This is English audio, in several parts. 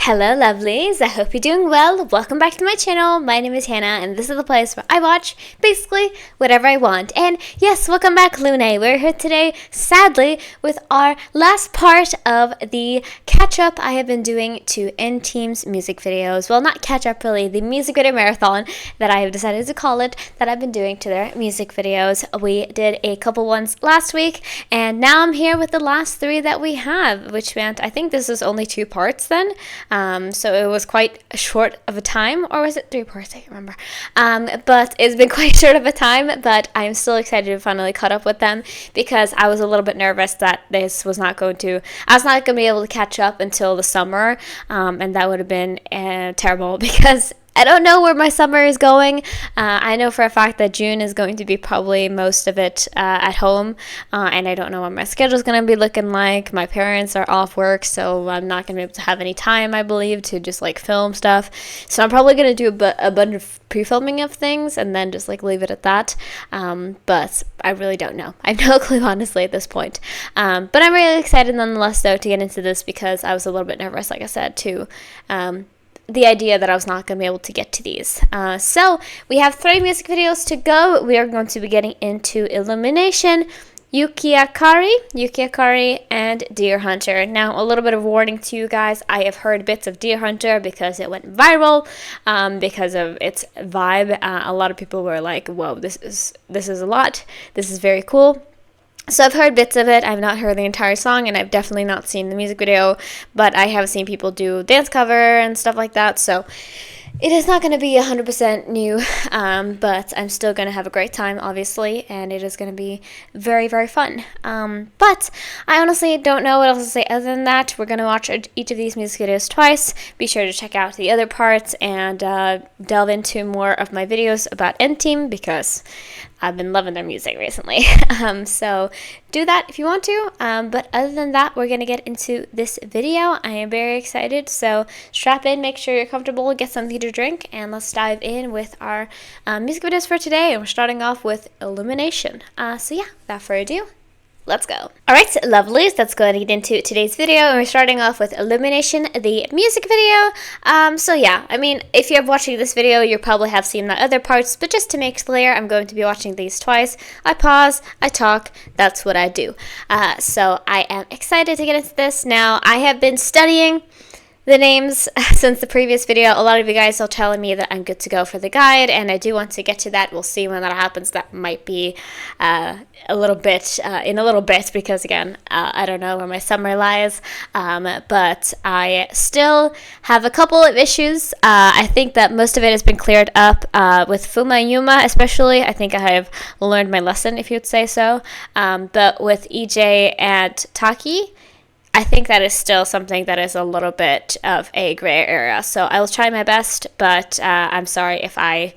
Hello lovelies, I hope you're doing well. Welcome back to my channel. My name is Hannah and this is the place where I watch basically whatever I want. And yes, welcome back Lune. We're here today, sadly, with our last part of the catch-up I have been doing to N-Team's music videos. Well, not catch-up really, the music video marathon that I have decided to call it, that I've been doing to their music videos. We did a couple ones last week and now I'm here with the last three that we have, which meant I think this is only 2 parts then. So it was quite short of a time, or was it 3 parts? I can't remember. But it's been quite short of a time, but I'm still excited to finally cut up with them because I was a little bit nervous that I was not going to be able to catch up until the summer, and that would have been terrible because I don't know where my summer is going. I know for a fact that June is going to be probably most of it at home, and I don't know what my schedule is going to be looking like. My parents are off work, so I'm not going to be able to have any time, I believe, to just like film stuff. So I'm probably going to do a bunch of pre-filming of things and then just like leave it at that. But I really don't know. I have no clue, honestly, at this point. But I'm really excited nonetheless, though, to get into this because I was a little bit nervous, like I said, to the idea that I was not going to be able to get to these. So we have 3 music videos to go. We are going to be getting into Illumination, Yukiakari, and Deer Hunter. Now, a little bit of warning to you guys. I have heard bits of Deer Hunter because it went viral because of its vibe. A lot of people were like, whoa, this is a lot. This is very cool. So I've heard bits of it. I've not heard the entire song, and I've definitely not seen the music video, but I have seen people do dance cover and stuff like that, so it is not going to be 100% new, but I'm still going to have a great time, obviously, and it is going to be very, very fun. But I honestly don't know what else to say other than that. We're going to watch each of these music videos twice. Be sure to check out the other parts and delve into more of my videos about N-Team because I've been loving their music recently. So do that if you want to. But other than that, we're going to get into this video. I am very excited. So strap in, make sure you're comfortable, get something to drink, and let's dive in with our music videos for today. And we're starting off with Illumination. So yeah, without further ado, let's go. Alright, lovelies, let's go and get into today's video. And we're starting off with Illumination, the music video. So yeah, I mean, if you're watching this video, you probably have seen my other parts, but just to make clear, I'm going to be watching these twice. I pause, I talk, that's what I do. So I am excited to get into this. Now, I have been studying the names since the previous video. A lot of you guys are telling me that I'm good to go for the guide, and I do want to get to that. We'll see when that happens. That might be in a little bit because again, I don't know where my summer lies, but I still have a couple of issues. I think that most of it has been cleared up with Fuma and Yuma especially. I think I have learned my lesson, if you'd say so, but with EJ and Taki, I think that is still something that is a little bit of a gray area. So I will try my best, but I'm sorry if I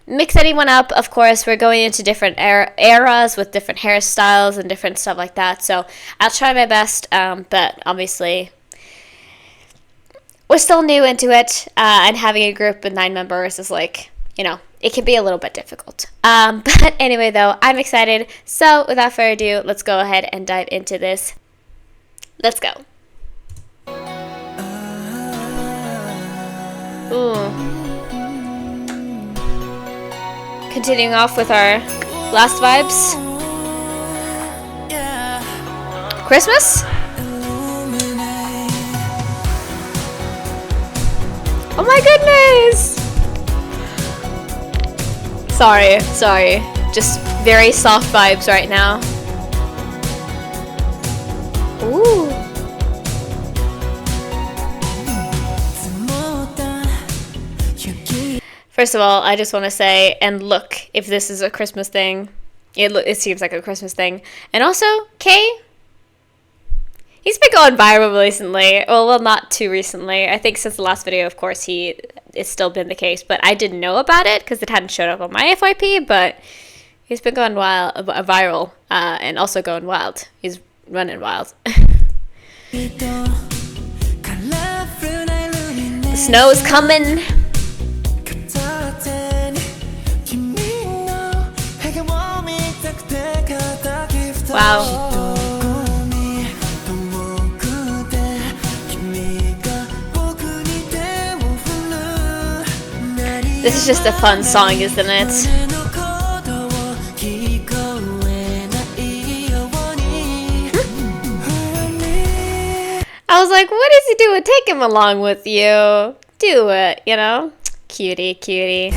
mix anyone up. Of course, we're going into different eras with different hairstyles and different stuff like that. So I'll try my best, but obviously we're still new into it, and having a group with 9 members is like, you know, it can be a little bit difficult. But anyway, though, I'm excited. So without further ado, let's go ahead and dive into this. Let's go. Ooh. Continuing off with our last vibes. Christmas? Oh my goodness! Sorry. Just very soft vibes right now. Ooh. First of all, I just want to say, and look, if this is a Christmas thing, it seems like a Christmas thing. And also, Kay, he's been going viral recently. Well, not too recently. I think since the last video, of course, it's still been the case. But I didn't know about it because it hadn't showed up on my FYP. But he's been going viral and also going wild. He's running wild. The snow is coming. Wow. This is just a fun song, isn't it? I was like, what is he doing? Take him along with you. Do it, you know? Cutie, cutie.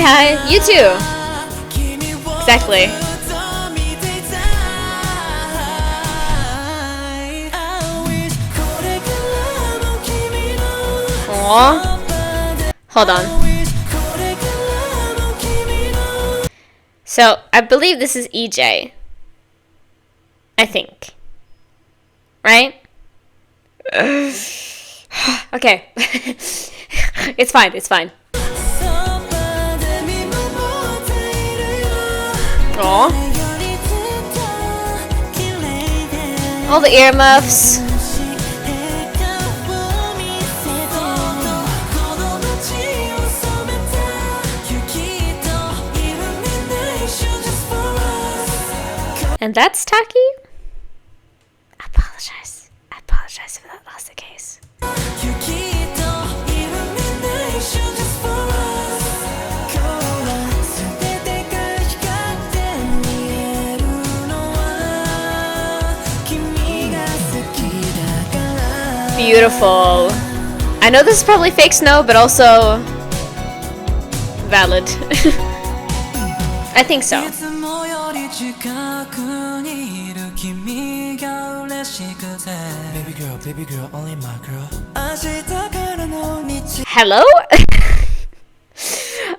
Hi, you too. Exactly. Aww. Hold on. So, I believe this is EJ. I think. Right? Okay. It's fine, it's fine. Aww. All the earmuffs. And that's Taki? I apologize. I apologize if that was the case. Beautiful. I know this is probably fake snow, but also valid. I think so. Baby girl, only my girl. Hello?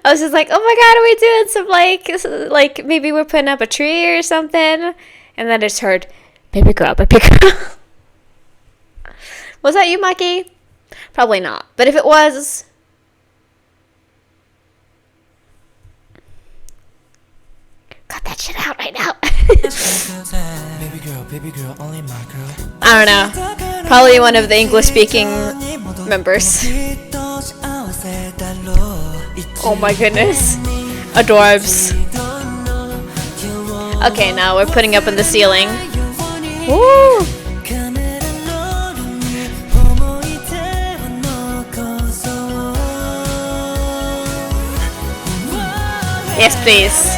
I was just like, oh my god, are we doing some like maybe we're putting up a tree or something? And then I just heard, baby girl, baby girl. Was that you, Maki? Probably not. But if it was, cut that shit out right now. Baby girl, only my girl. I don't know. Probably one of the English-speaking members. Oh my goodness. Adorbs. Okay, now we're putting up in the ceiling. Woo! Yes, please.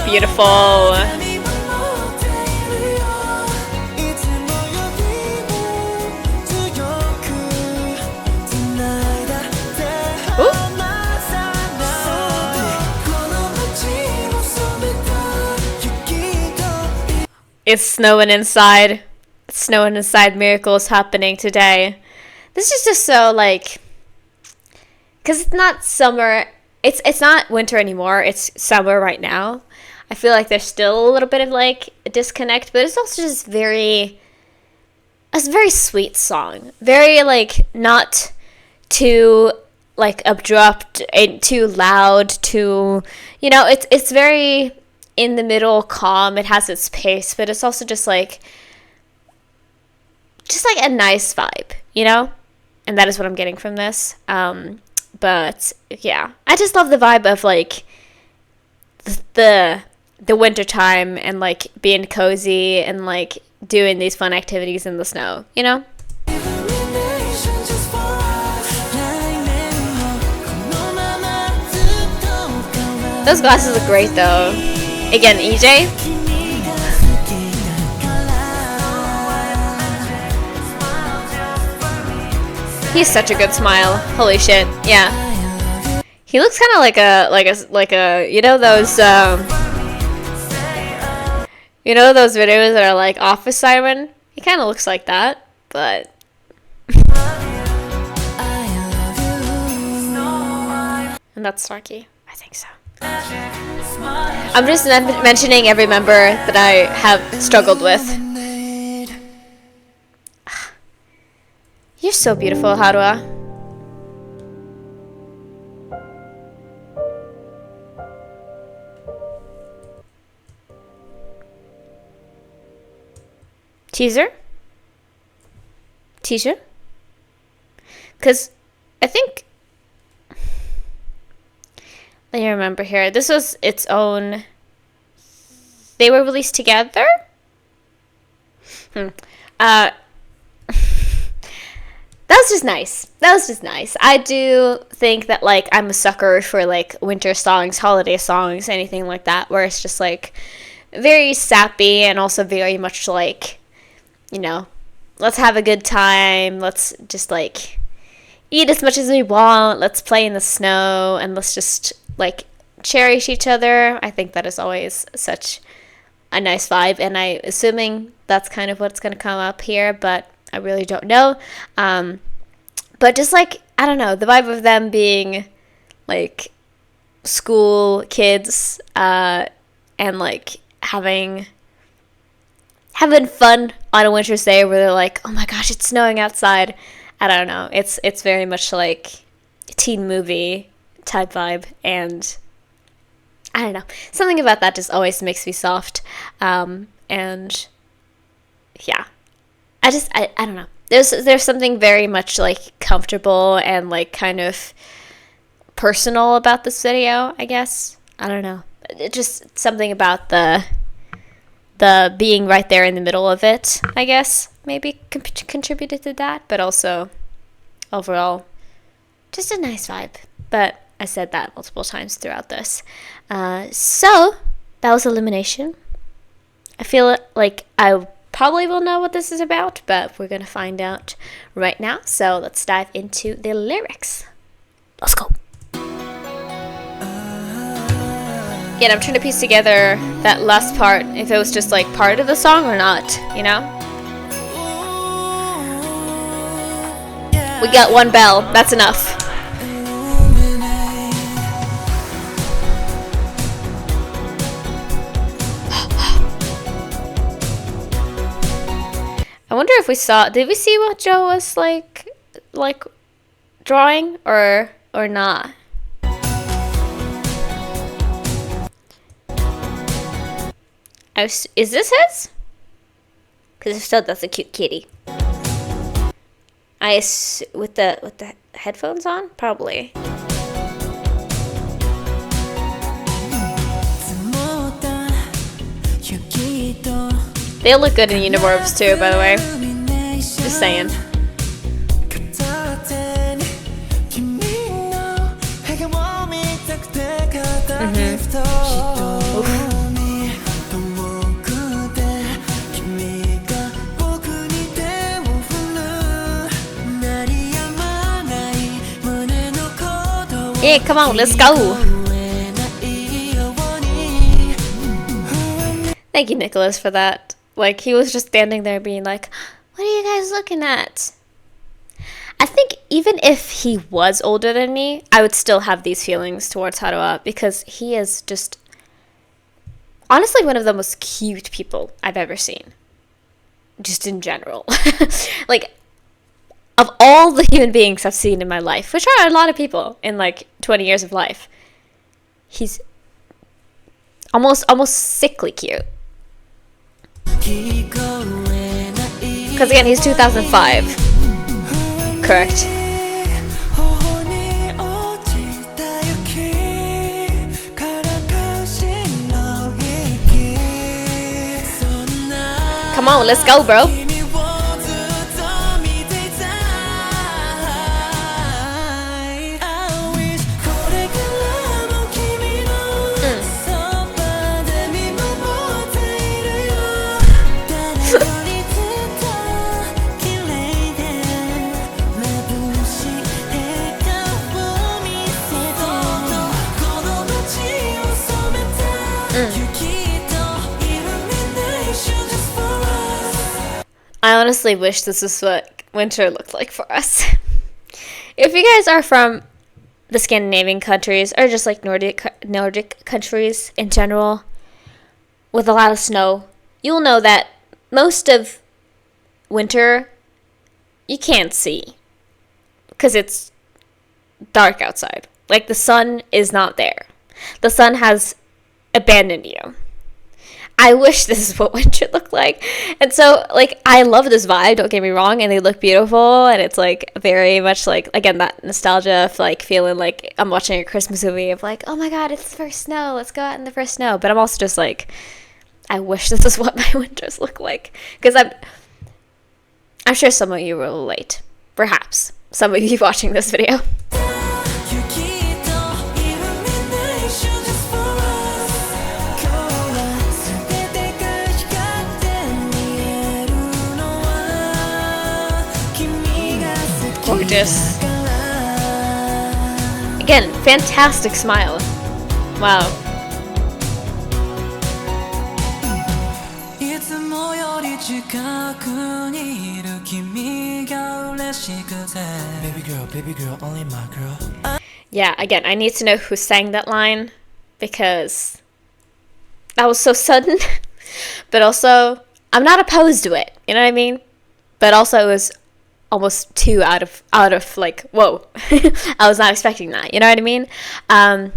Beautiful. Ooh. It's snowing inside. It's snowing inside. Miracles happening today. This is just so like, because it's not summer. It's not winter anymore. It's summer right now. I feel like there's still a little bit of like a disconnect, but it's also just a very sweet song. Very like not too like abrupt and too loud, too, you know, it's very in the middle, calm. It has its pace, but it's also just like a nice vibe, you know? And that is what I'm getting from this. But yeah, I just love the vibe of like the winter time and like being cozy and like doing these fun activities in the snow, you know? Those glasses look great though. Again, EJ. He's such a good smile. Holy shit. Yeah. He looks kind of like a you know those videos that are like office siren? He kind of looks like that, but and that's Starkey. I think so. I'm just mentioning every member that I have struggled with. You're so beautiful, Harua. Teaser? Because I think, let me remember here, this was its own they were released together. That was just nice. I do think that, like, I'm a sucker for, like, winter songs, holiday songs, anything like that, where it's just, like, very sappy and also very much, like, you know, let's have a good time, let's just, like, eat as much as we want, let's play in the snow, and let's just, like, cherish each other. I think that is always such a nice vibe, and I'm assuming that's kind of what's going to come up here, but I really don't know. But just, like, I don't know, the vibe of them being, like, school kids, and, like, having fun on a winter's day where they're like, oh my gosh, it's snowing outside. I don't know. It's very much like a teen movie type vibe, and I don't know. Something about that just always makes me soft. And yeah, I don't know. There's something very much, like, comfortable and, like, kind of personal about this video, I guess. I don't know. Just something about the being right there in the middle of it, I guess, maybe contributed to that, but also overall just a nice vibe. But I said that multiple times throughout this. So that was Illumination. I feel like I probably will know what this is about, but we're gonna find out right now. So let's dive into the lyrics. Let's go. Again, I'm trying to piece together that last part, if it was just, like, part of the song or not, you know? We got one bell, that's enough. I wonder if did we see what Joe was, like drawing or not? Is this his? Because if so, that's a cute kitty. With the headphones on, probably. They look good in uniforms too, by the way. Just saying. Yeah, come on, let's go. Thank you, Nicholas, for that. Like, he was just standing there being like, what are you guys looking at? I think even if he was older than me, I would still have these feelings towards Haruha, because he is just honestly one of the most cute people I've ever seen. Just in general. Like, of all the human beings I've seen in my life, which are a lot of people in, like, 20 years of life, he's almost sickly cute. Because again, he's 2005. Correct. Come on, let's go, bro. I honestly wish this is what winter looked like for us. If you guys are from the Scandinavian countries, or just like Nordic countries in general, with a lot of snow, you'll know that most of winter you can't see because it's dark outside. Like, the sun is not there. The sun has abandoned you. I wish this is what winter looked like. And so, like, I love this vibe, don't get me wrong, and they look beautiful, and it's, like, very much, like, again, that nostalgia of, like, feeling like I'm watching a Christmas movie of, like, oh my god, it's the first snow, let's go out in the first snow. But I'm also just, like, I wish this is what my winters look like. Because I'm sure some of you will relate. Perhaps some of you watching this video. Gorgeous. Again, fantastic smile. Wow. Baby girl, only my girl. Yeah, again, I need to know who sang that line because that was so sudden. But also, I'm not opposed to it. You know what I mean? But also, it was almost too out of like, whoa. I was not expecting that. You know what I mean? I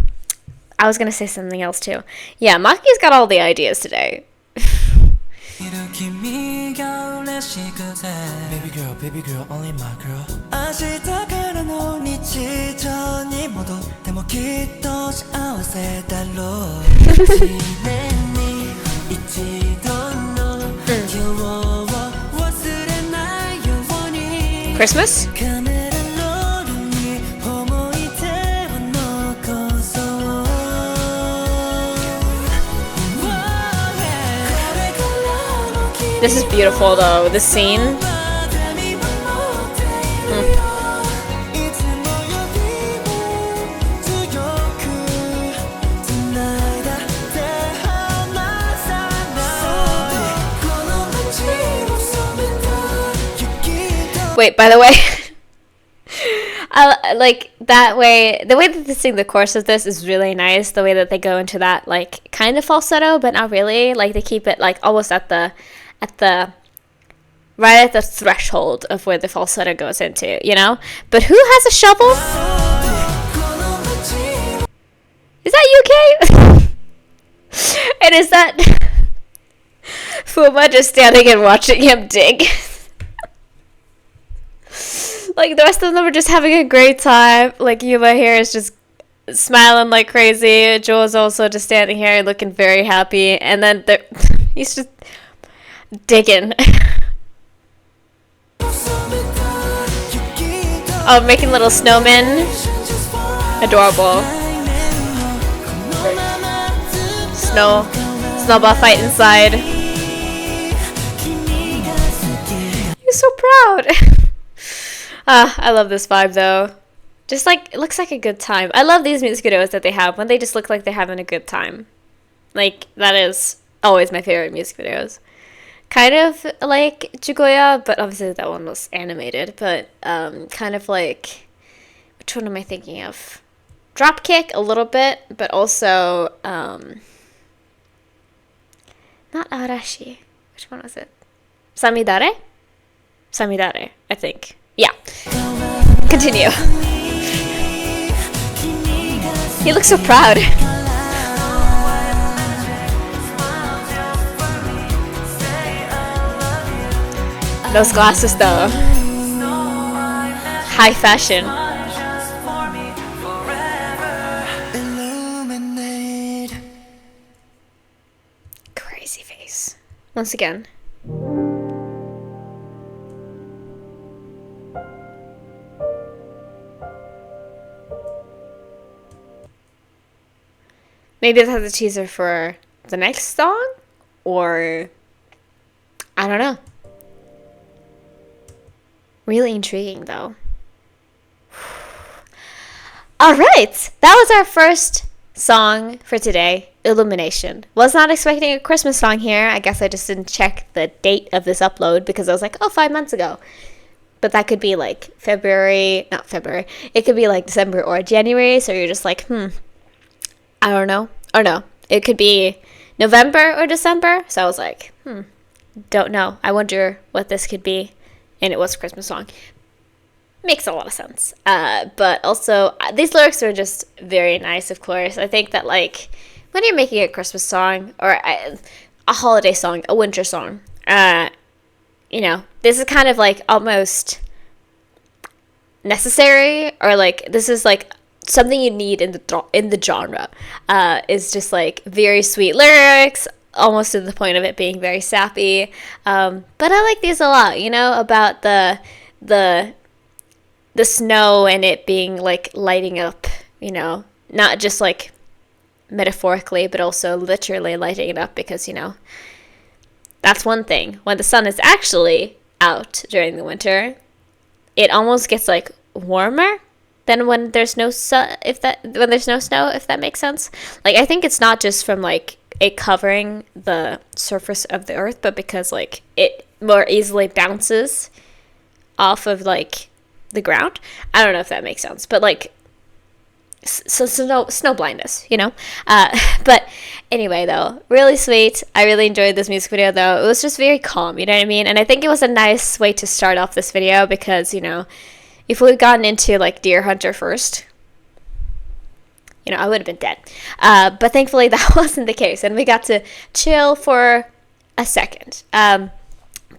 was gonna say something else too. Yeah, Maki's got all the ideas today. Baby girl, only my girl. Christmas? This is beautiful though, the scene. Wait, by the way, I like that way. The way that they sing the chorus of this is really nice. The way that they go into that like kind of falsetto, but not really. Like they keep it like almost at the right at the threshold of where the falsetto goes into, you know. But who has a shovel? Is that UK? And is that Fuma just standing and watching him dig? Like, the rest of them are just having a great time. Like, Yuma here is just smiling like crazy. Joel's also just standing here looking very happy. And then he's just digging. Oh, making little snowmen. Adorable. Snowball fight inside. He's so proud. I love this vibe though. Just like, it looks like a good time. I love these music videos that they have when they just look like they're having a good time. Like, that is always my favorite music videos. Kind of like Jugoya, but obviously that one was animated. But kind of like, which one am I thinking of? Dropkick a little bit, but also not Arashi. Which one was it? Samidare? Samidare, I think. Yeah. Continue. He looks so proud. Those glasses though. High fashion. Crazy face. Once again. Maybe that's a teaser for the next song? Or I don't know. Really intriguing though. Alright, that was our first song for today, Illumination. Was not expecting a Christmas song here. I guess I just didn't check the date of this upload because I was like, oh, 5 months ago. But that could be like not February. It could be like December or January. So you're just like, I don't know. Or no, it could be November or December. So I was like, don't know. I wonder what this could be. And it was a Christmas song. Makes a lot of sense. But also, these lyrics are just very nice, of course. I think that, like, when you're making a Christmas song or a holiday song, a winter song, you know, this is kind of, like, almost necessary. Or, like, this is, like, something you need in the genre. Is just, like, very sweet lyrics, almost to the point of it being very sappy. But I like these a lot, you know, about the snow and it being like lighting up, you know, not just like metaphorically, but also literally lighting it up, because, you know, that's one thing. When the sun is actually out during the winter, it almost gets like warmer than when there's no sun, when there's no snow, if that makes sense. Like, I think it's not just from like it covering the surface of the earth, but because like it more easily bounces off of like the ground. I don't know if that makes sense, but like so snow blindness, you know. But anyway, though, really sweet. I really enjoyed this music video, though. It was just very calm, you know what I mean? And I think it was a nice way to start off this video, because, you know, if we'd gotten into like Deer Hunter first, you know, I would have been dead. But thankfully that wasn't the case, and we got to chill for a second.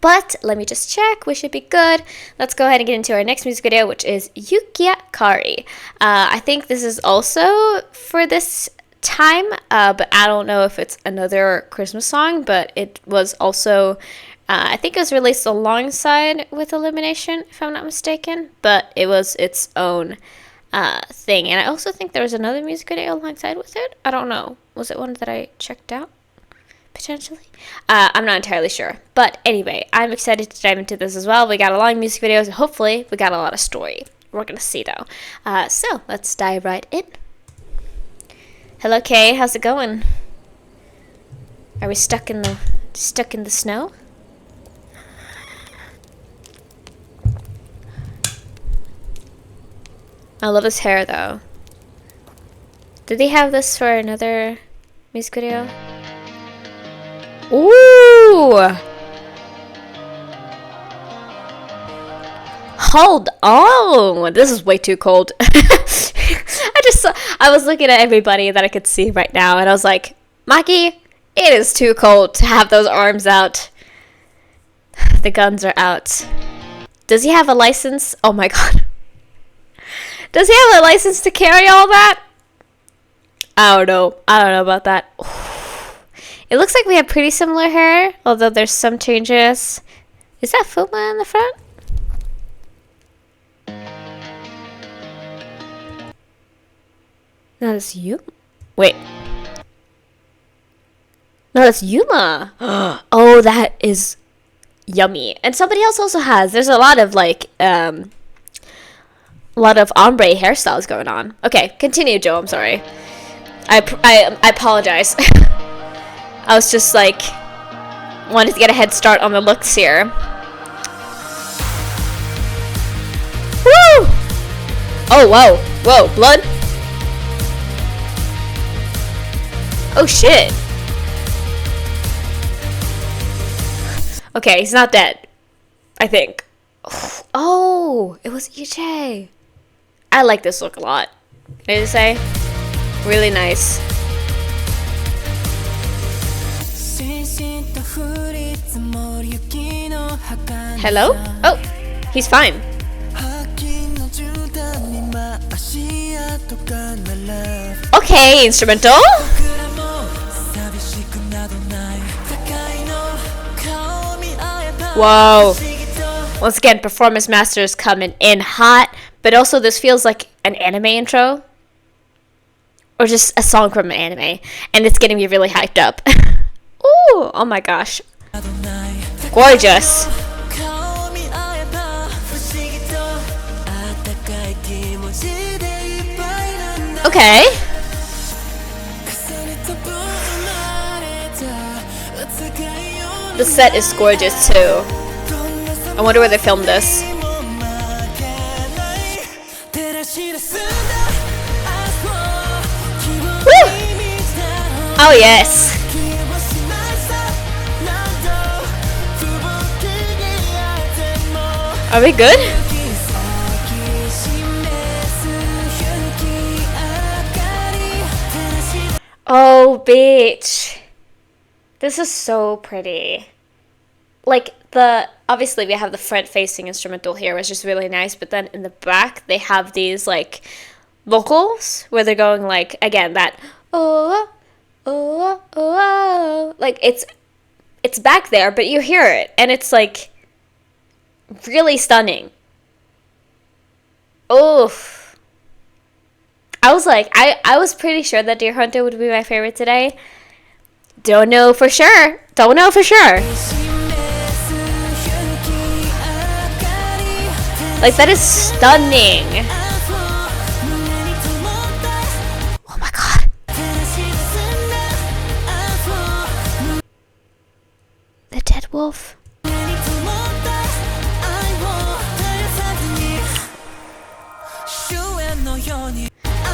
But let me just check. We should be good. Let's go ahead and get into our next music video, which is Yukiakari. I think this is also for this time, but I don't know if it's another Christmas song, but it was also, I think it was released alongside with Illumination, if I'm not mistaken, but it was its own thing. And I also think there was another music video alongside with it. I don't know. Was it one that I checked out? Potentially. I'm not entirely sure. But anyway, I'm excited to dive into this as well. We got a lot of music videos, and hopefully we got a lot of story. We're going to see, though. So let's dive right in. Hello, Kay. How's it going? Are we stuck in the snow? I love his hair, though. Did they have this for another music video? Ooh! Hold on! This is way too cold. I was looking at everybody that I could see right now, and I was like, Maki, it is too cold to have those arms out. The guns are out. Does he have a license? Oh my god. Does he have a license to carry all that? I don't know. I don't know about that. It looks like we have pretty similar hair, although there's some changes. Is that Fuma in the front? No, that's you. Wait. No, that's Yuma. Oh, that is yummy. And somebody else also has. There's a lot of like, a lot of ombre hairstyles going on. Okay, continue, Joe. I'm sorry. I apologize. I was just like, wanted to get a head start on the looks here. Woo! Oh, whoa. Whoa, blood? Oh, shit. Okay, he's not dead. I think. Oh, it was EJ. I like this look a lot. Can I just say? Really nice. Hello? Oh, he's fine. Okay, instrumental. Whoa. Once again, Performance Masters coming in hot, but also this feels like an anime intro. Or just a song from an anime. And it's getting me really hyped up. Ooh, oh my gosh. Gorgeous. Okay. The set is gorgeous too. I wonder where they filmed this. Woo! Oh yes. Are we good? Oh, bitch. This is so pretty. Like, obviously we have the front-facing instrumental here, which is really nice, but then in the back, they have these, like, vocals, where they're going, like, again, that, oh, oh, oh, oh. Like it's back there, but you hear it, and it's like really stunning. Oof. I was like, I was pretty sure that Deer Hunter would be my favorite today. Don't know for sure. Don't know for sure. Like, that is stunning. Oh my god. The dead wolf.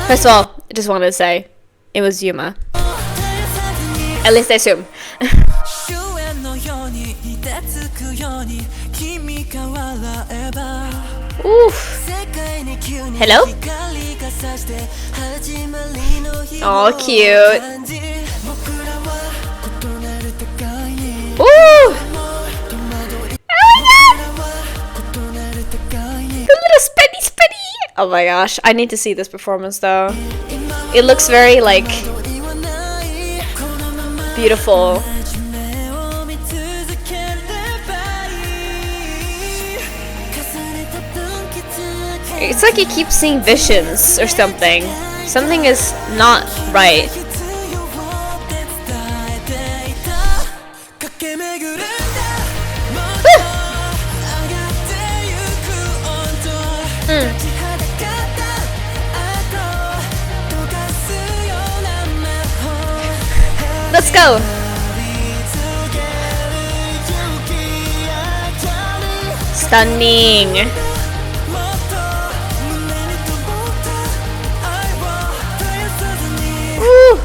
First of all, I just wanted to say, it was Yuma. At least I assume. Oof. Hello? Oh, cute. Ooh. The little spinny. Oh my gosh, I need to see this performance though. It looks very like beautiful. It's like you keep seeing visions or something. Something is not right. Let's go. Stunning. Ooh.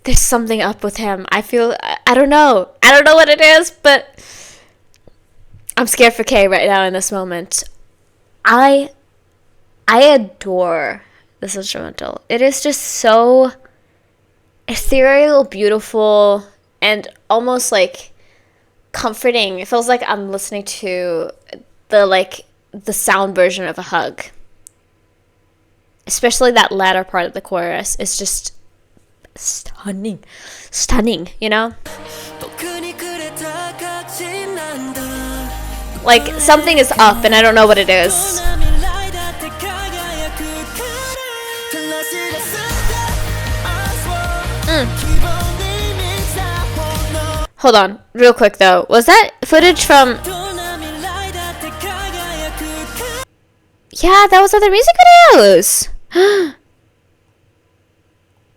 There's something up with him. I don't know. I don't know what it is, but I'm scared for Kay right now in this moment. I adore this instrumental. It is just so ethereal, beautiful, and almost like comforting. It feels like I'm listening to the sound version of a hug. Especially that latter part of the chorus is just stunning, you know? Like, something is up and I don't know what it is. Hold on, real quick though. Was that footage from... Yeah, that was other music videos.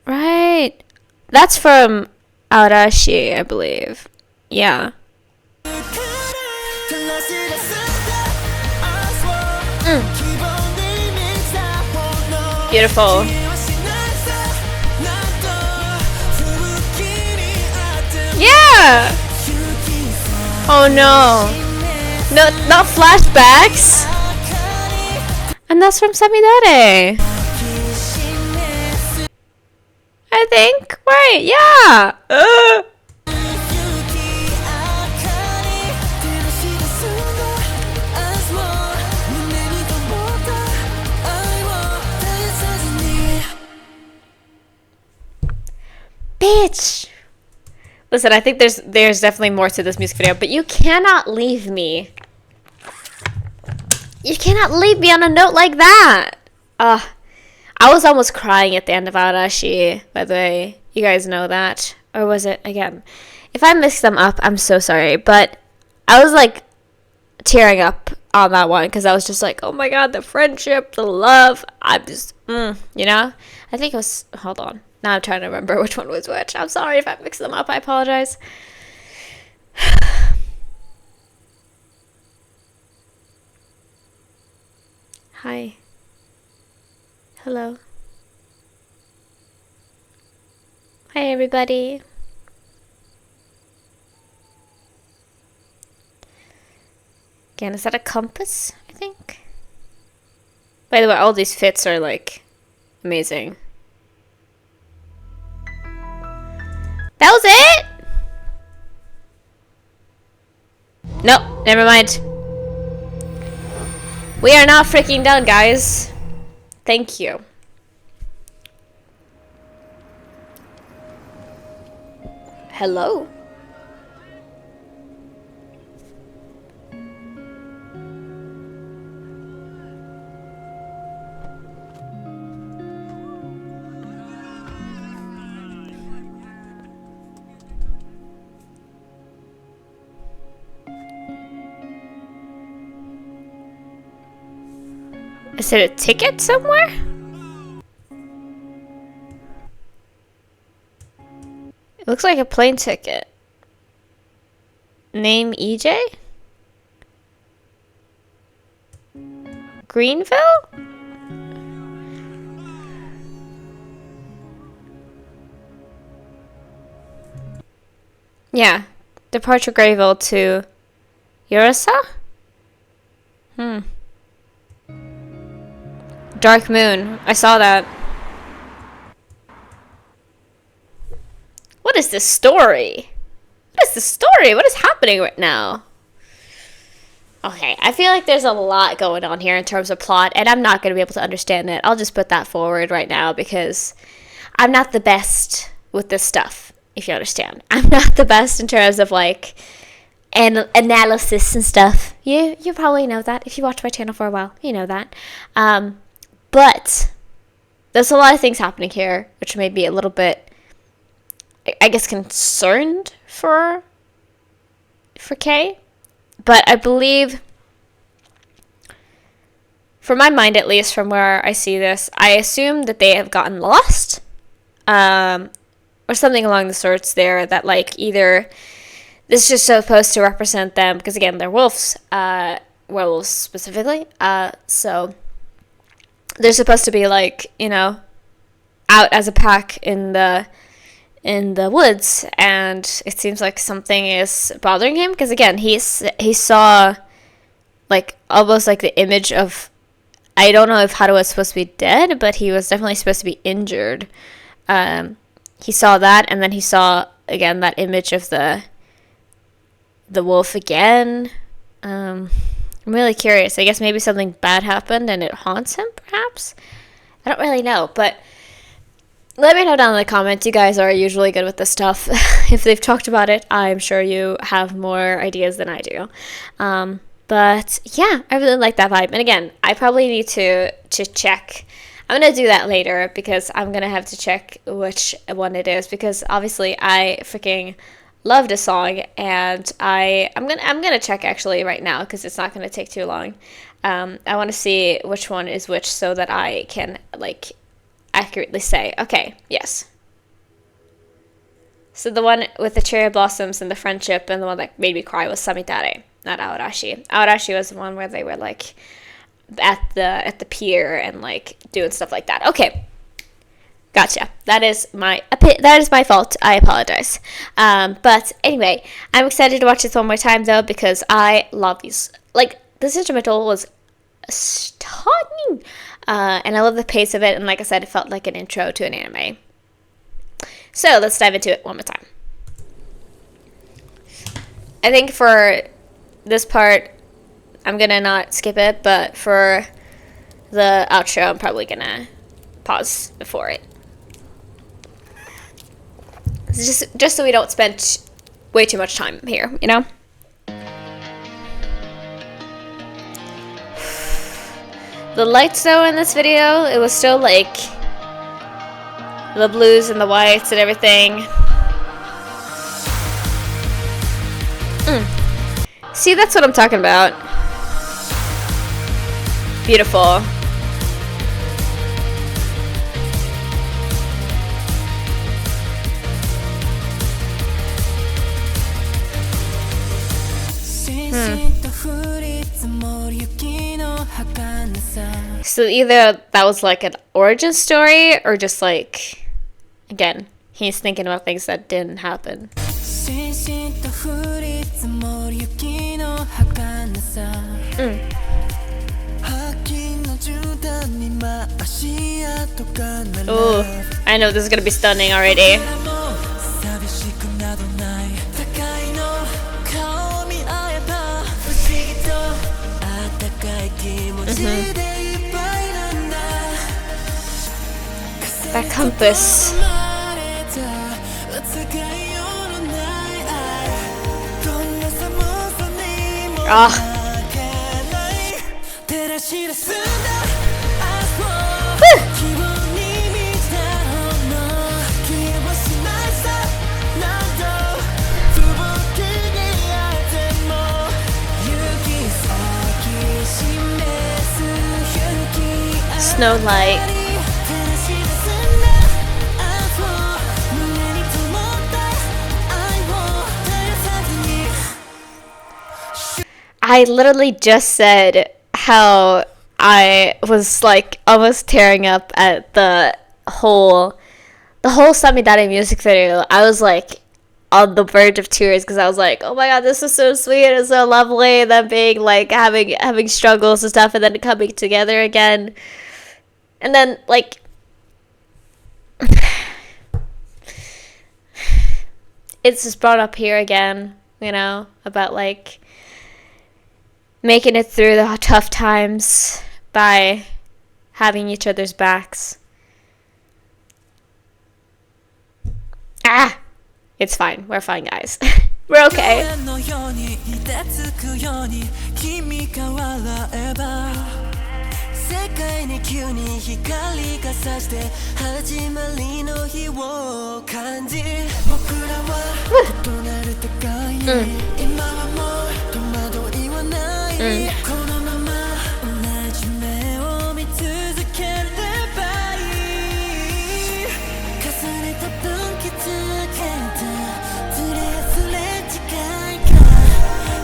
Right. That's from Arashi, I believe. Yeah. Beautiful. Yeah. Oh no. No, not flashbacks. And that's from Samidare. I think. Right, yeah. Bitch. Listen, I think there's definitely more to this music video, but you cannot leave me. You cannot leave me on a note like that. I was almost crying at the end of Arashi, by the way. You guys know that. Or was it again? If I mixed them up, I'm so sorry. But I was like tearing up on that one because I was just like, oh my god, the friendship, the love. I'm just, you know? I think it was, hold on. Now I'm trying to remember which one was which. I'm sorry if I mixed them up. I apologize. Hi. Hello. Hi, everybody. Again, is that a compass, I think? By the way, all these fits are, like, amazing. That was it? Nope, never mind. We are not freaking done, guys. Thank you. Hello? Is it a ticket somewhere? It looks like a plane ticket. Name EJ? Greenville? Yeah. Departure Greenville to Urasa? Dark Moon. I saw that. What is this story? What is the story? What is happening right now? Okay, I feel like there's a lot going on here in terms of plot, and I'm not going to be able to understand it. I'll just put that forward right now because I'm not the best with this stuff, if you understand. I'm not the best in terms of, like, analysis and stuff. You probably know that. If you watch my channel for a while, you know that. But there's a lot of things happening here, which made me a little bit, I guess, concerned for Kay. But I believe, from my mind at least, from where I see this, I assume that they have gotten lost, or something along the sorts there, that, like, either this is just supposed to represent them, because again, they're wolves, werewolves specifically, so they're supposed to be, like, you know, out as a pack in the woods, and it seems like something is bothering him, because again, he saw, like, almost like the image of, I don't know if Haru was supposed to be dead, but he was definitely supposed to be injured. He saw that, and then he saw again that image of the wolf again. I'm really curious. I guess maybe something bad happened and it haunts him, perhaps? I don't really know, but let me know down in the comments. You guys are usually good with this stuff. If they've talked about it, I'm sure you have more ideas than I do. But yeah, I really like that vibe. And again, I probably need to check. I'm going to do that later because I'm going to have to check which one it is, because obviously I freaking loved a song, and I'm gonna check actually right now because it's not gonna take too long. I want to see which one is which so that I can, like, accurately say, okay, yes. So the one with the cherry blossoms and the friendship, and the one that made me cry was Samitare, not Aorashi. Aorashi was the one where they were, like, at the pier and, like, doing stuff like that. Okay. Gotcha. That is my fault. I apologize. But anyway, I'm excited to watch this one more time though, because I love these. Like, this instrumental was stunning, and I love the pace of it. And like I said, it felt like an intro to an anime. So let's dive into it one more time. I think for this part, I'm gonna not skip it, but for the outro, I'm probably gonna pause before it. Just so we don't spend way too much time here, you know? The lights, though, in this video, it was still, like, the blues and the whites and everything. See, that's what I'm talking about. Beautiful. So either that was like an origin story, or just like, again, he's thinking about things that didn't happen. Oh, I know this is gonna be stunning already. That compass. Ah. Snow light. I literally just said how I was like almost tearing up at the whole Samidare music video. I was like on the verge of tears because I was like, oh my god, this is so sweet and so lovely. Them being like having struggles and stuff, and then coming together again. And then, like, it's just brought up here again, you know, about, like, making it through the tough times by having each other's backs. Ah! It's fine. We're fine, guys. We're okay.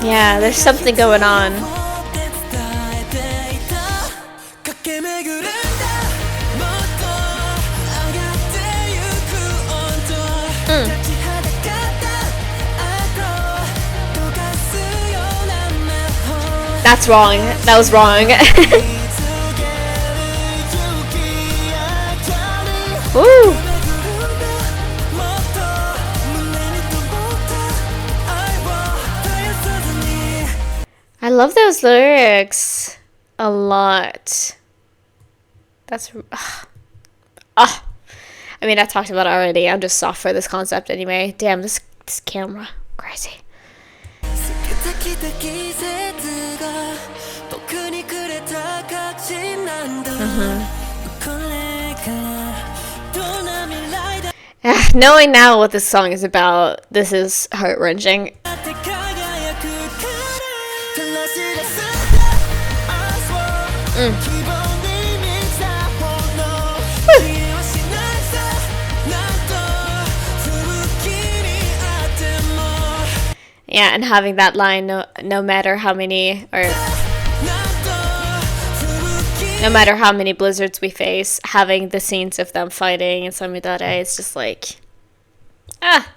Yeah, there's something going on. That's wrong. That was wrong. Woo! I love those lyrics a lot. That's I mean, I talked about it already. I'm just soft for this concept anyway. Damn, this camera, crazy. Knowing now what this song is about, this is heart-wrenching. Yeah, and having that line, no matter how many blizzards we face, having the scenes of them fighting in Samidare, it's just like, ah.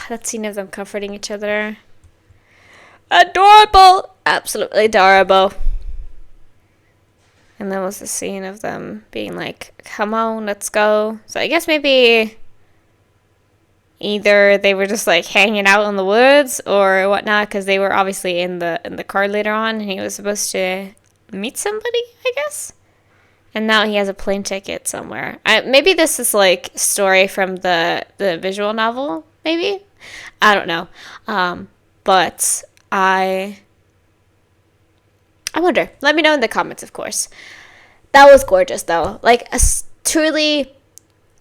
That scene of them comforting each other. Adorable! Absolutely adorable. And then was the scene of them being like, come on, let's go. So I guess maybe either they were just like hanging out in the woods or whatnot, because they were obviously in the car later on, and he was supposed to meet somebody, I guess. And now he has a plane ticket somewhere. Maybe this is like story from the visual novel, maybe? I don't know. But I wonder. Let me know in the comments, of course. That was gorgeous, though. Like, truly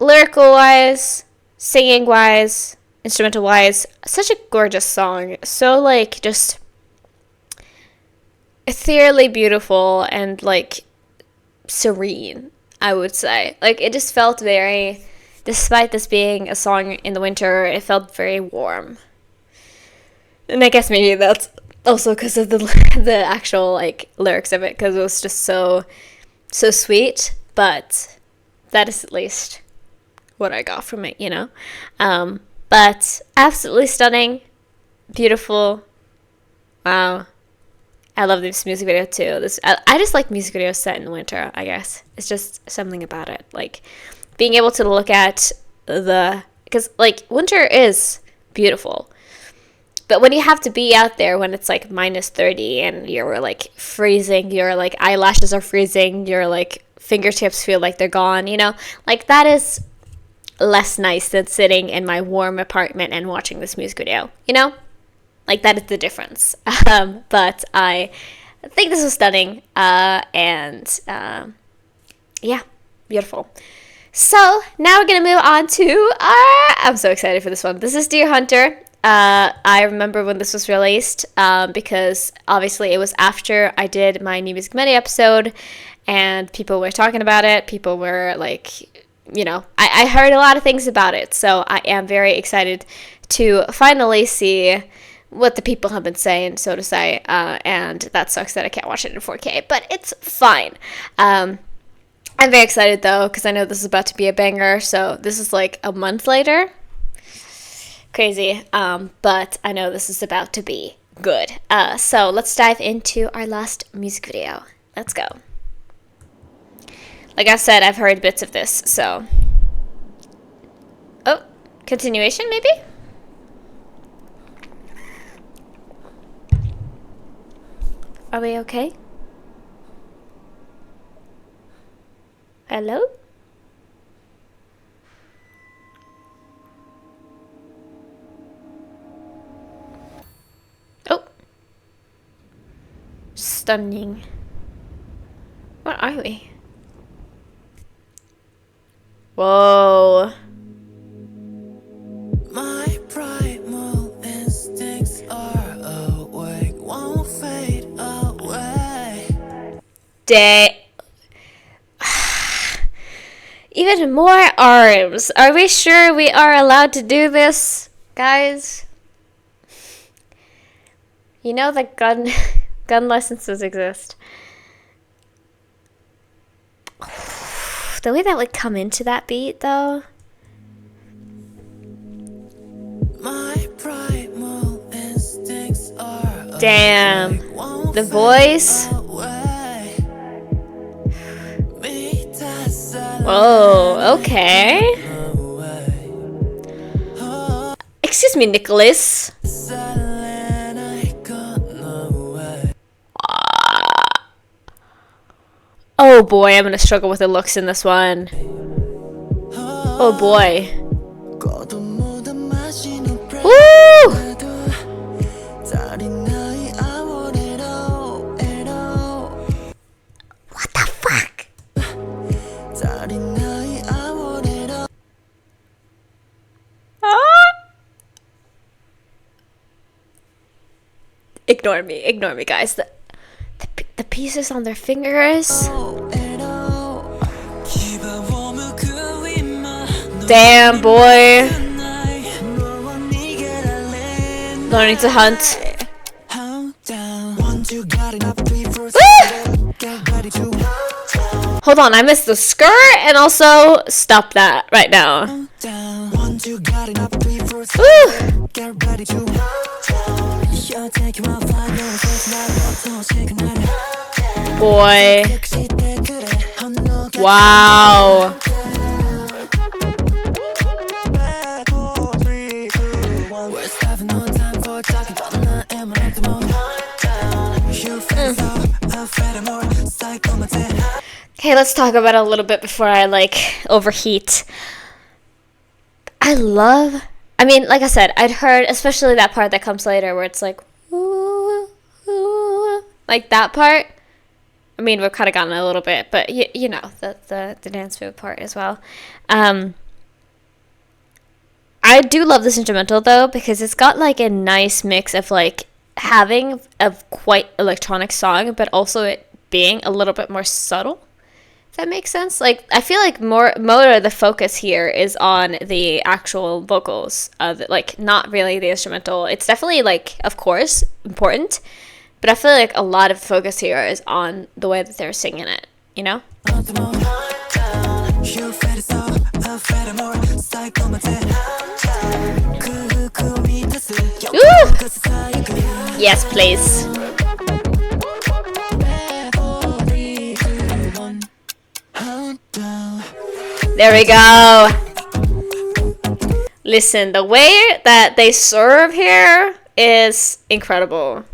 lyrical-wise, singing-wise, instrumental-wise, such a gorgeous song. So, like, just ethereally beautiful and, like, serene, I would say. Like, it just felt very, despite this being a song in the winter, it felt very warm. And I guess maybe that's also because of the actual, like, lyrics of it, because it was just so sweet. But that is at least what I got from it, you know. But absolutely stunning, beautiful. Wow. I love this music video too. I just like music videos set in winter, I guess. It's just something about it. Like being able to look at because like winter is beautiful. But when you have to be out there when it's like minus 30 and you're like freezing, your like eyelashes are freezing, your like fingertips feel like they're gone, you know? Like that is less nice than sitting in my warm apartment and watching this music video, you know? Like that is the difference. But I think this was stunning. Yeah, beautiful. So now we're going to move on to I'm so excited for this one. This is Deer Hunter. I remember when this was released because obviously it was after I did my New Music Monday episode and people were talking about it. People were like, you know, I heard a lot of things about it. So I am very excited to finally see what the people have been saying, so to say. And that sucks that I can't watch it in 4K, but it's fine. I'm very excited though because I know this is about to be a banger. So this is like a month later. Crazy, but I know this is about to be good. So let's dive into our last music video. Let's go. Like I said, I've heard bits of this, so. Oh, continuation maybe? Are we okay? Hello? Oh. Stunning. Where are we? Whoa. My primal instincts are awake, won't fade away. Even more arms. Are we sure we are allowed to do this, guys? You know that gun licenses exist. The way that would come into that beat, though. My primal instincts are Damn. awake, won't The fade voice. away. Whoa, okay. Excuse me, Nicholas. Oh boy, I'm gonna struggle with the looks in this one. Oh boy. Woo! What the fuck? Ignore me, guys. The pieces on their fingers. Damn, boy. Learning to hunt. Hold on, I missed the skirt and also stop that right now. Boy. Wow. Okay, let's talk about it a little bit before I overheat. I mean, like I said, I'd heard, especially that part that comes later where it's like, ooh, ooh, like that part. I mean, we've kind of gotten a little bit, but you know, the dance move part as well. I do love this instrumental though, because it's got a nice mix of having a quite electronic song, but also it being a little bit more subtle. If that makes sense. I feel like more of the focus here is on the actual vocals, not really the instrumental. It's definitely of course important, but I feel like a lot of focus here is on the way that they're singing it, you know? Ooh! Yes, please. There we go. Listen, the way that they serve here is incredible.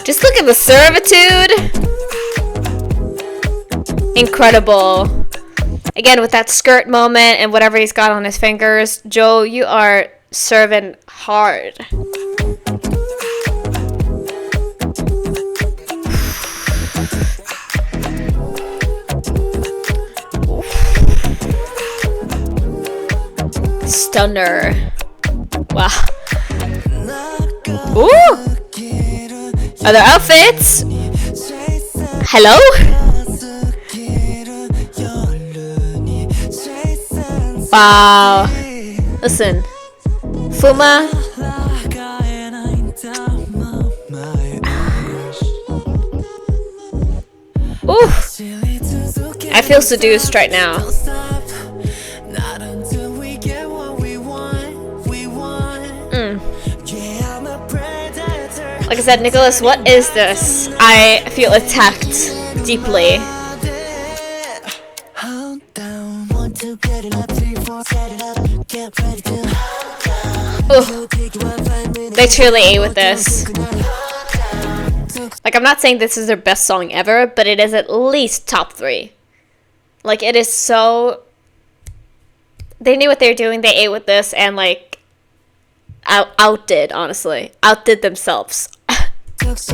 Just look at the servitude. Incredible. Again, with that skirt moment and whatever he's got on his fingers. Joe, you are serving hard. Stunner. Wow. Ooh. Other outfits. Hello? Wow. Listen. Fuma. Ooh. I feel seduced right now. Like I said, Nicholas, what is this? I feel attacked deeply. Ooh. They truly ate with this. Like, I'm not saying this is their best song ever, but it is at least top 3. Like, it is so... They knew what they were doing, they ate with this, and, like, outdid, honestly. Outdid themselves. He's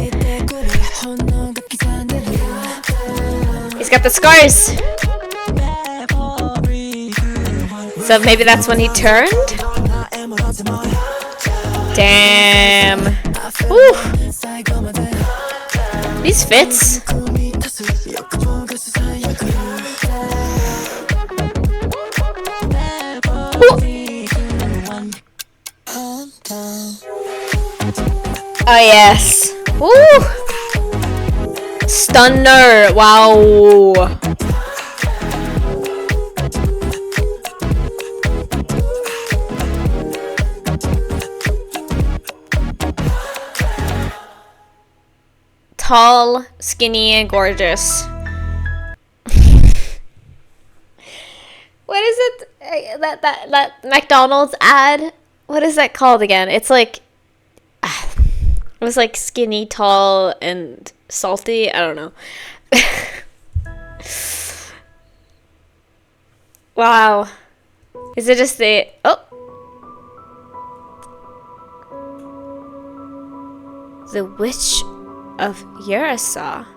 got the scars. So maybe that's when he turned? Damn. Woo. These fits. Ooh. Oh yes. Woo. Stunner. Wow. Tall, skinny, and gorgeous. What is it? That McDonald's ad? What is that called again? It's like... It was like skinny, tall, and salty. I don't know. Wow. Is it just the... Oh! The Witch of Urasa.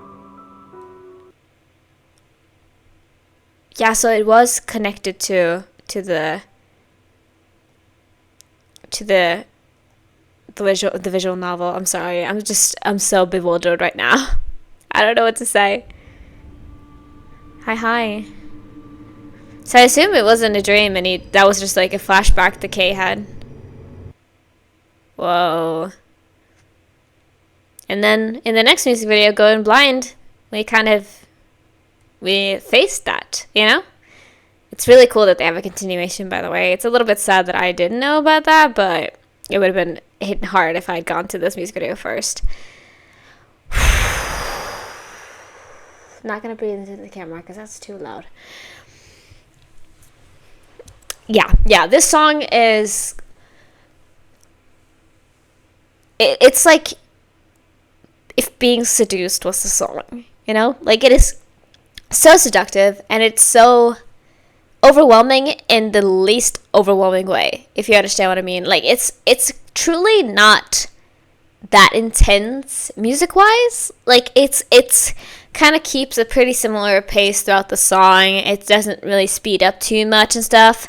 Yeah, so it was connected to the visual novel. I'm sorry. I'm so bewildered right now. I don't know what to say. Hi. So I assume it wasn't a dream and that was just like a flashback that Kay had. Whoa. And then in the next music video, Going Blind, we faced that, you know? It's really cool that they have a continuation, by the way. It's a little bit sad that I didn't know about that, but it would have been hitting hard if I had gone to this music video first. Not gonna breathe into the camera because that's too loud. Yeah, this song is... It's like if Being Seduced was the song, you know? Like, it is so seductive, and it's so overwhelming in the least overwhelming way, if you understand what I mean. Like, it's truly not that intense music-wise. Like, it's kind of keeps a pretty similar pace throughout the song. It doesn't really speed up too much and stuff.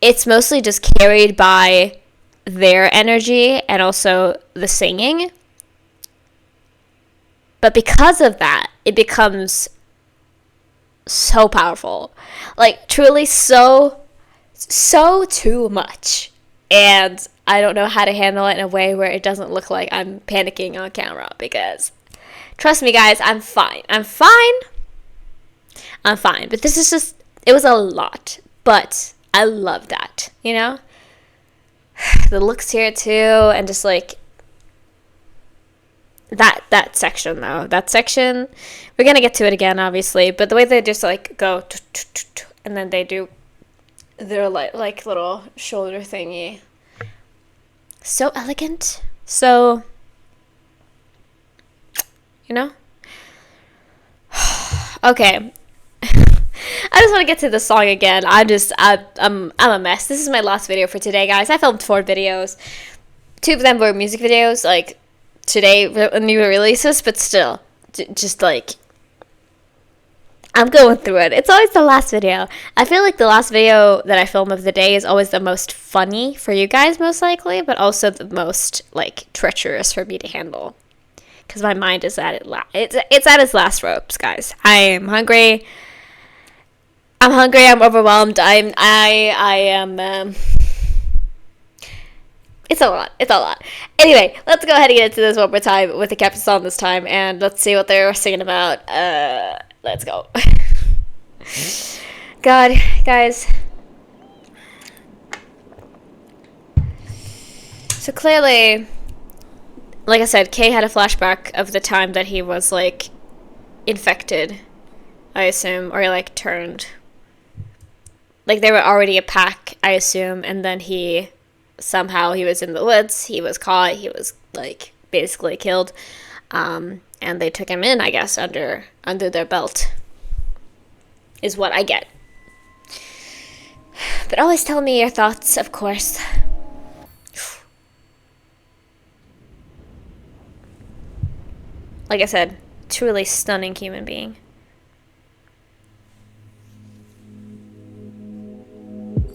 It's mostly just carried by their energy and also the singing. But because of that, it becomes so powerful. Like, truly so too much. And I don't know how to handle it in a way where it doesn't look like I'm panicking on camera, because trust me, guys, I'm fine. But this is just, it was a lot. But I love that, you know? The looks here too, and just like, that section though. That section, we're gonna get to it again, obviously. But the way they just like go, and then they do their like little shoulder thingy. So elegant. So, you know. Okay. I just want to get to the song again. I'm a mess. This is my last video for today, guys. I filmed 4 videos. 2 of them were music videos, like today new releases, but still, just like I'm going through it. It's always the last video. I feel like the last video that I film of the day is always the most funny for you guys, most likely, but also the most like treacherous for me to handle, because my mind is at it's at its last ropes, guys. I am hungry. I'm overwhelmed. I am. It's a lot. Anyway, let's go ahead and get into this one more time with the Captain song this time, and let's see what they're singing about. Let's go. God, guys. So clearly, like I said, Kay had a flashback of the time that he was like infected, I assume, or like turned. Like they were already a pack, I assume, and then he was in the woods, he was caught, he was like basically killed, and they took him in, I guess, under their belt, is what I get. But always tell me your thoughts, of course. Like I said, truly stunning human being.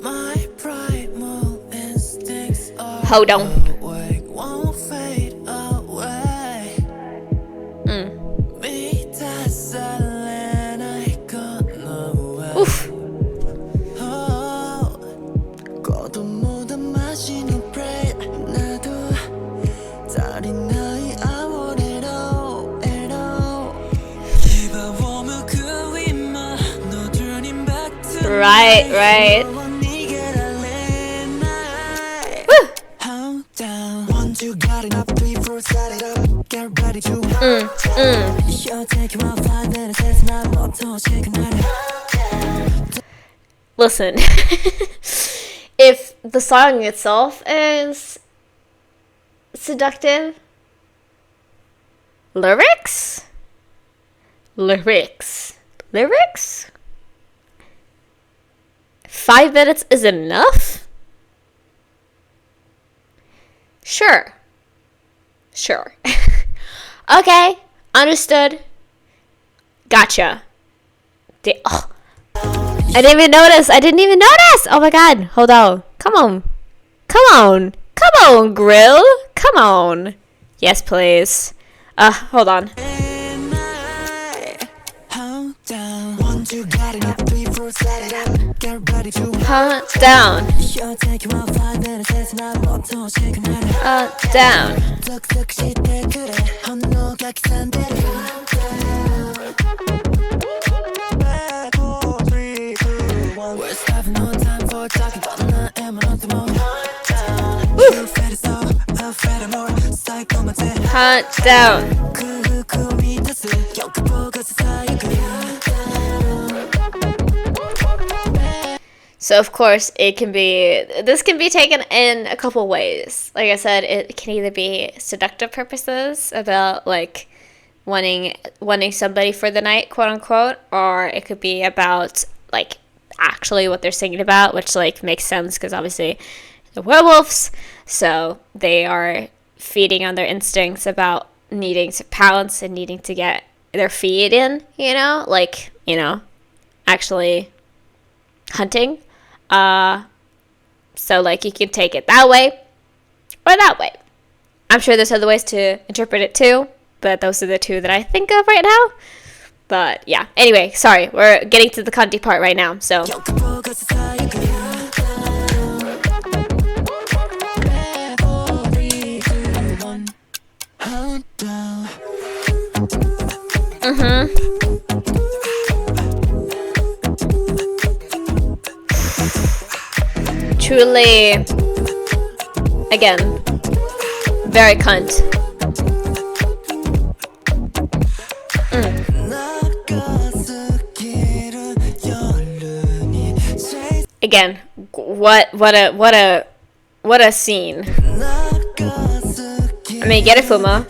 My primal instincts are Hold on. awake, won't fade away. Oof. Right. Listen, if the song itself is seductive, lyrics? 5 minutes is enough? Sure. Okay, understood. Gotcha. I didn't even notice. Oh my god. Hold on. Come on, Grill. Come on. Yes, please. Hold on. Down. Down. Hunt down. So of course this can be taken in a couple ways. Like I said, it can either be seductive purposes about like wanting somebody for the night, quote unquote, or it could be about like actually what they're singing about, which like makes sense because obviously they're werewolves, so they are feeding on their instincts about needing to pounce and needing to get their feed in, actually hunting. So like you can take it that way or that way. I'm sure there's other ways to interpret it too, but those are the 2 that I think of right now. But yeah, anyway, sorry, we're getting to the cunty part right now, so. Truly, again, very cunt. again, what a scene. I mean, get it, Fuma.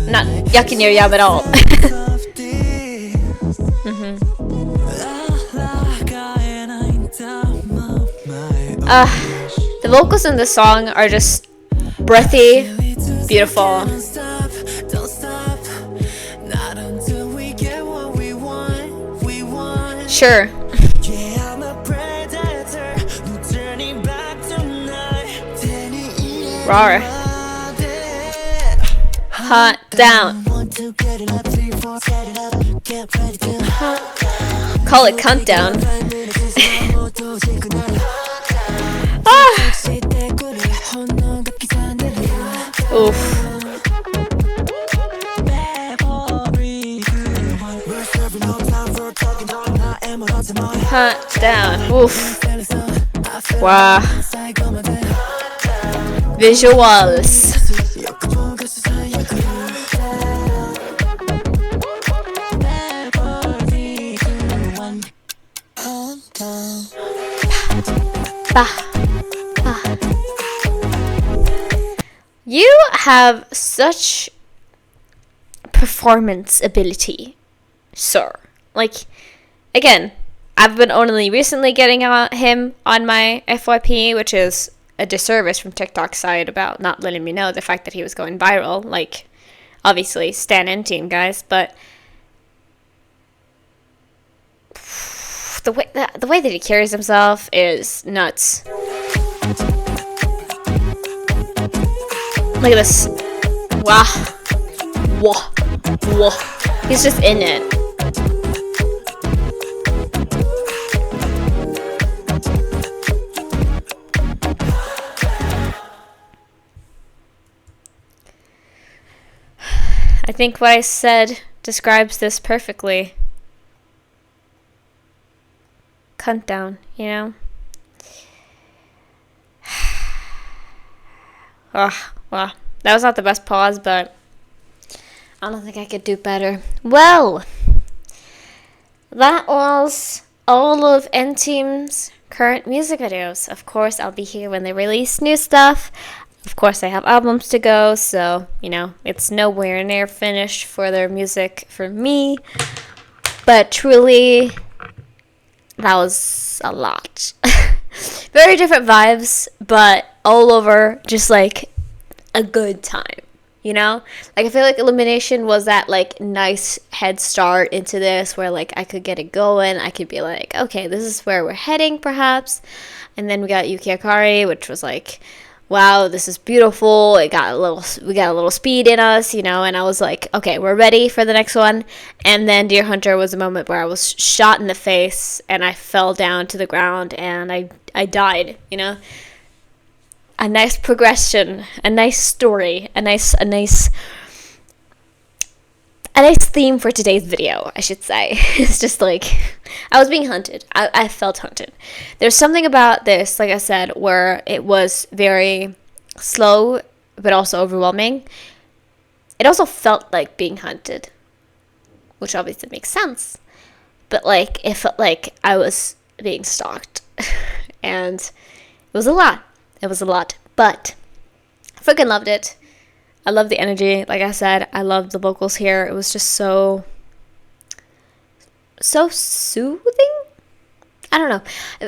Not yucking your yum at all. The vocals in this song are just breathy, beautiful. Sure. Rawr. Hot down. Call it cunt down. Oof. Hot down. Oof. Wow. Visuals. You have such performance ability, sir. Like, again, I've been only recently getting him on my FYP, which is a disservice from TikTok's side about not letting me know the fact that he was going viral. Like, obviously, stan and team, guys, but the way that he carries himself is nuts. Look at this. Wow. Whoa. Whoa. He's just in it. I think what I said describes this perfectly. Cunt down, you know? Oh, wow. That was not the best pause, but I don't think I could do better. Well, that was all of N-Team's current music videos. Of course, I'll be here when they release new stuff. Of course, I have albums to go, so, you know, it's nowhere near finished for their music for me. But truly, that was a lot. Very different vibes, but all over just like a good time, you know? Like, I feel like Illumination was that like nice head start into this where like I could get it going. I could be like, okay, this is where we're heading perhaps. And then we got Yukiakari, which was like, wow, this is beautiful. We got a little speed in us, you know, and I was like, okay, we're ready for the next one. And then Deer Hunter was a moment where I was shot in the face and I fell down to the ground and I died, you know. A nice progression, a nice story, a nice theme for today's video, I should say. It's just like, I was being hunted. I felt hunted. There's something about this, like I said, where it was very slow, but also overwhelming. It also felt like being hunted, which obviously makes sense. But like, it felt like I was being stalked. And it was a lot. It was a lot. But I freaking loved it. I love the energy. Like I said, I love the vocals here. It was just so soothing. I don't know.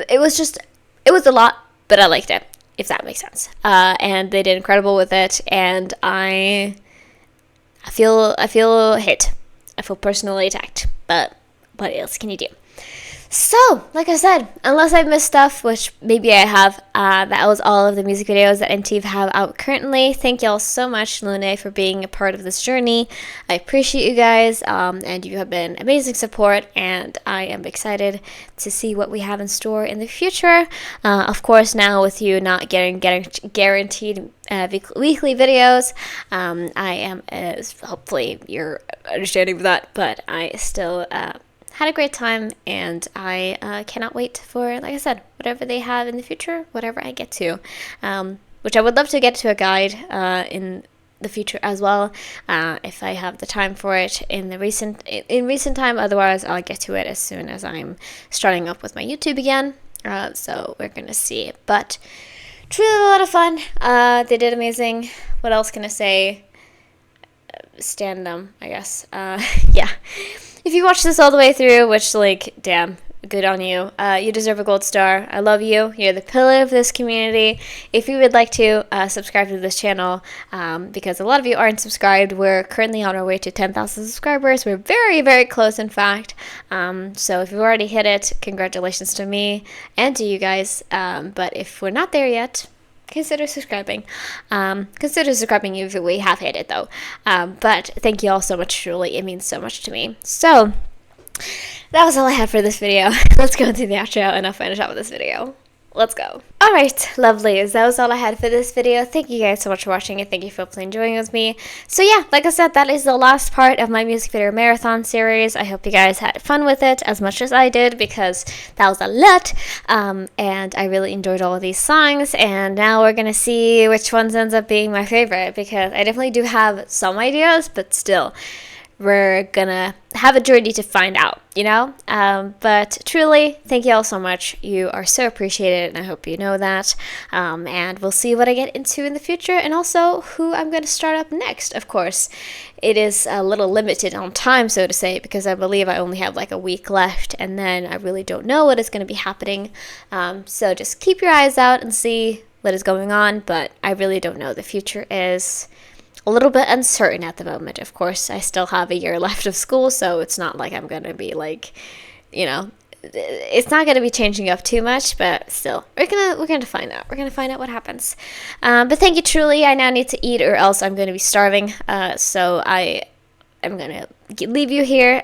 It was a lot, but I liked it, if that makes sense. And they did incredible with it. And I feel hit. I feel personally attacked. But what else can you do? So, like I said, unless I've missed stuff, which maybe I have, that was all of the music videos that NTV have out currently. Thank y'all so much, Lune, for being a part of this journey. I appreciate you guys, and you have been amazing support, and I am excited to see what we have in store in the future. Of course, now with you not getting guaranteed weekly videos, I am, hopefully you're understanding of that, but I still had a great time, and I cannot wait for, like I said, whatever they have in the future, whatever I get to, which I would love to get to a guide in the future as well, if I have the time for it in recent time. Otherwise, I'll get to it as soon as I'm starting up with my YouTube again. So we're gonna see. But truly a lot of fun. They did amazing. What else can I say? Stand them, I guess. Yeah. If you watch this all the way through, which, like, damn, good on you. You deserve a gold star. I love you. You're the pillar of this community. If you would like to subscribe to this channel, because a lot of you aren't subscribed, we're currently on our way to 10,000 subscribers. We're very, very close, in fact. So if you've already hit it, congratulations to me and to you guys. But if we're not there yet, consider subscribing. Consider subscribing if we have hit it, though. But thank you all so much. Truly, it means so much to me. So that was all I had for this video. Let's go into the outro and I'll finish up with this video. Let's go. Alright, lovelies. That was all I had for this video. Thank you guys so much for watching and thank you for enjoying with me. So yeah, like I said, that is the last part of my music video marathon series. I hope you guys had fun with it as much as I did, because that was a lot. And I really enjoyed all of these songs, and now we're gonna see which ones ends up being my favorite, because I definitely do have some ideas, but still, we're gonna have a journey to find out, you know? But truly, thank you all so much. You are so appreciated, and I hope you know that. And we'll see what I get into in the future, and also who I'm gonna start up next, of course. It is a little limited on time, so to say, because I believe I only have like a week left, and then I really don't know what is gonna be happening. So just keep your eyes out and see what is going on, but I really don't know. The future is a little bit uncertain at the moment. Of course, I still have a year left of school, so it's not like I'm gonna be like, you know, it's not gonna be changing up too much, but still, we're gonna find out. We're gonna find out what happens. But thank you, truly. I now need to eat, or else I'm gonna be starving. So I'm gonna leave you here,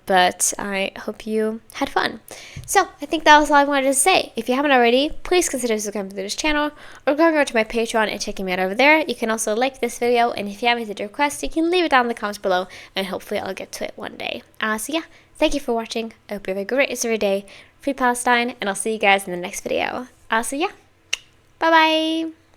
but I hope you had fun. So I think that was all I wanted to say. If you haven't already, please consider subscribing to this channel or going over to my Patreon and checking me out over there. You can also like this video, and if you have anything to request, you can leave it down in the comments below, and hopefully I'll get to it one day. So yeah, thank you for watching. I hope you have a great rest of your day. Free Palestine, and I'll see you guys in the next video. So yeah, bye bye.